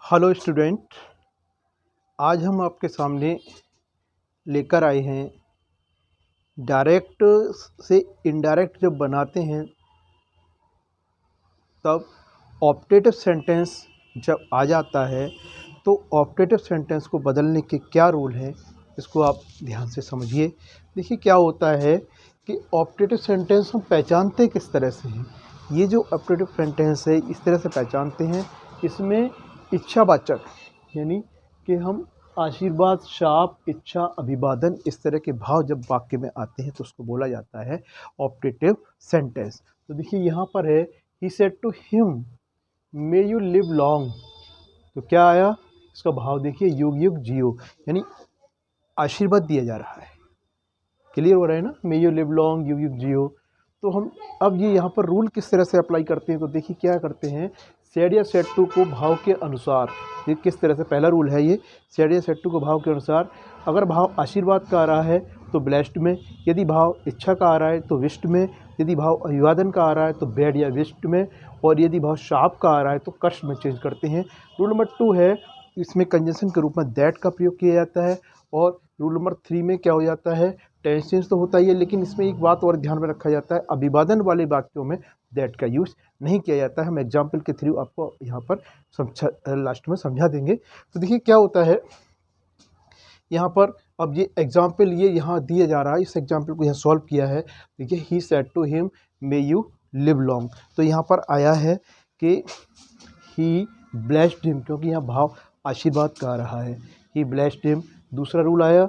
Hello student, आज हम आपके सामने लेकर आए हैं डायरेक्ट से इनडायरेक्ट जब बनाते हैं तब ऑप्टेटिव सेंटेंस जब आ जाता है तो ऑप्टेटिव सेंटेंस को बदलने के क्या रूल हैं, इसको आप ध्यान से समझिए। देखिए क्या होता है कि ऑप्टेटिव सेंटेंस हम पहचानते किस तरह से हैं। ये जो ऑप्टेटिव सेंटेंस है इस तरह से पहचानते हैं, इसमें इच्छावाचक यानी कि हम आशीर्वाद, शाप, इच्छा, अभिवादन इस तरह के भाव जब वाक्य में आते हैं तो उसको बोला जाता है ऑप्टेटिव सेंटेंस। तो देखिए यहाँ पर है he said to him may you live long, तो क्या आया, इसका भाव देखिए युग युग जियो, यानी आशीर्वाद दिया जा रहा है। क्लियर हो रहा है ना, मे यू लिव लॉन्ग, युग युग जियो। तो हम अब ये यहाँ पर रूल किस तरह से अप्लाई करते हैं, तो देखिए क्या करते हैं, सेड या सेड टू को भाव के अनुसार, ये किस तरह से पहला रूल है, ये सेड या सेड टू को भाव के अनुसार, अगर भाव आशीर्वाद का आ रहा है तो ब्लेस्ड में, यदि भाव इच्छा का आ रहा है तो विष्ट में, यदि भाव अभिवादन का आ रहा है तो बैड या विष्ट में, और यदि भाव शाप का आ रहा है तो कर्ष में चेंज करते हैं। रूल नंबर 2 है, इसमें कंजंक्शन के रूप में दैट का प्रयोग किया जाता है। और रूल नंबर 3 में क्या हो जाता है, टेंस चेंज तो होता ही है, लेकिन इसमें एक बात और ध्यान में रखा जाता है, अभिवादन वाले वाक्यों में दैट का यूज़ नहीं किया जाता है। हम एग्जाम्पल के थ्रू आपको यहाँ पर लास्ट में समझा देंगे। तो देखिए क्या होता है यहाँ पर, अब ये एग्जाम्पल ये यहाँ दिया जा रहा है, इस एग्जाम्पल को यहाँ सॉल्व किया है। देखिए he said to him may you live long, तो यहाँ पर आया है कि ही ब्लेस्ड हिम, क्योंकि यहाँ भाव आशीर्वाद का आ रहा है, ही ब्लेस्ड हिम। दूसरा रूल आया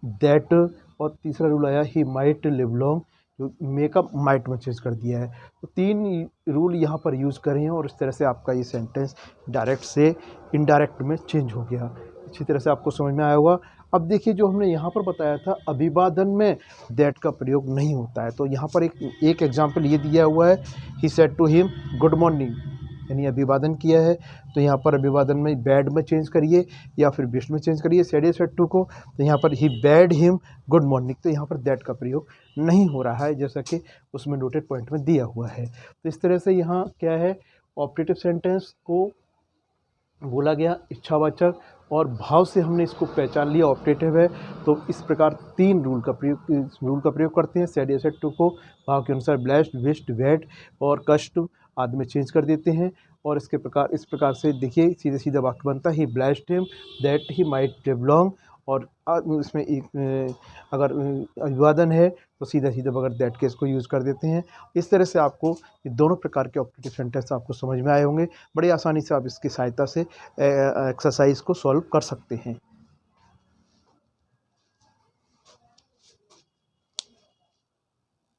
दैट, और तीसरा रूल आया ही माइट लिव लॉन्ग, जो मेकअप माइट में चेंज कर दिया है। तो 3 रूल यहाँ पर यूज़ करे हैं और इस तरह से आपका ये सेंटेंस डायरेक्ट से इनडायरेक्ट में चेंज हो गया। अच्छी तरह से आपको समझ में आया होगा। अब देखिए जो हमने यहाँ पर बताया था अभिवादन में दैट का प्रयोग नहीं होता है, तो यहाँ पर एक एग्जाम्पल ये दिया हुआ है, he said to him good morning, यानी अभिवादन किया है, तो यहाँ पर अभिवादन में बैड में चेंज करिए या फिर विश में चेंज करिए सेड या सेड टू को, तो यहाँ पर ही बैड हिम गुड मॉर्निंग, तो यहाँ पर दैट का प्रयोग नहीं हो रहा है जैसा कि उसमें नोटेड पॉइंट में दिया हुआ है। तो इस तरह से यहाँ क्या है, ऑप्टेटिव सेंटेंस को बोला गया इच्छावाचक और भाव से हमने इसको पहचान लिया ऑप्टेटिव है। तो इस प्रकार 3 रूल का प्रयोग करते हैं, सेड या सेड टू को भाव के अनुसार ब्लेस्ड, विश्ड, वेड और कष्ट आदि में चेंज कर देते हैं। और इस प्रकार से देखिए सीधे सीधा वाक्य बनता है, he blessed him that he might live long, और इसमें एक अगर अभिवादन है तो सीधा सीधा बगैर दैट के इसको यूज़ कर देते हैं। इस तरह से आपको ये दोनों प्रकार के ऑप्टेटिव सेंटेंस आपको समझ में आए होंगे। बड़ी आसानी से आप इसकी सहायता से एक्सरसाइज को सॉल्व कर सकते हैं।